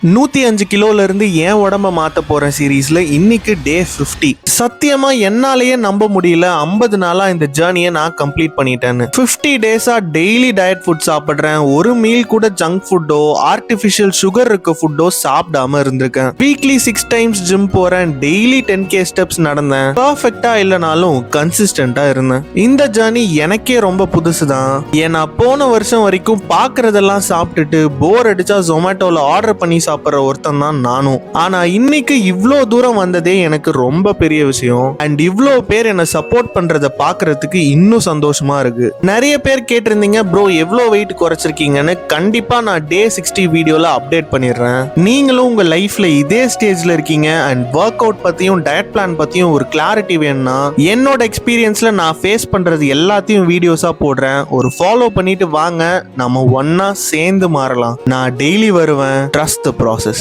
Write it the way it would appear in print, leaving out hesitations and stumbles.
105 கிலோல இருந்து என் உடம்ப மாத்த போற சீரீஸ்ல இன்னைக்கு டே 50. சத்தியமா என்னாலேயே நம்ப முடியல 50 நாளா இந்த ஜேர்னியை நான் கம்ப்ளீட் பண்ணிட்டேன்னு. 50 டேஸா டெய்லி டயட் ஃபுட் சாப்பிடுறேன். ஒரு மீல் கூட ஜங்க் ஃபுட்டோ ஆர்டிபிஷியல் சுகர் இருக்க ஃபுட்டோ சாப்பிடாம இருந்திருக்கேன். வீக்லி 6 டைம்ஸ் ஜிம் போறேன். டெய்லி 10K ஸ்டெப்ஸ் நடந்தேன். பர்ஃபெக்டா இல்லைனாலும் கன்சிஸ்டன்டா இருந்தேன். இந்த ஜேர்னி எனக்கே ரொம்ப புதுசுதான். ஏன்னா போன வருஷம் வரைக்கும் பாக்குறதெல்லாம் சாப்பிட்டுட்டு போர் அடிச்சா ஜொமேட்டோல ஆர்டர் பண்ணி சாப்பிடுற ஒருத்தன் தான் நானும். ஆனா இன்னைக்கு இவ்ளோ தூரம் வந்ததே எனக்கு ரொம்ப பெரிய விஷயம். அண்ட் இவ்ளோ பேர் என்ன சப்போர்ட் பண்றத பாக்குறதுக்கு இன்னும் சந்தோஷமா இருக்கு. நிறைய பேர் கேட்டிருந்தீங்க ப்ரோ எவ்வளோ வெயிட் குறைச்சிருக்கீங்கன்னு. கண்டிப்பா நான் டே 60 வீடியோல அப்டேட் பண்ணிடுறேன். நீங்களும் உங்க லைஃப்ல இதே ஸ்டேஜ்ல இருக்கீங்க அண்ட் ஒர்க் அவுட் பத்தியும் டயட் பிளான் பத்தியும் ஒரு கிளாரிட்டி வேணும்னா என்னோட எக்ஸ்பீரியன்ஸ்ல நான் ஃபேஸ் பண்றது எல்லாத்தையும் வீடியோஸா போடுறேன். ஒரு ஃபாலோ பண்ணிட்டு வாங்க, நம்ம ஒன்னா சேர்ந்து மாறலாம். நான் டெய்லி வருவேன். ட்ரஸ்ட் த process.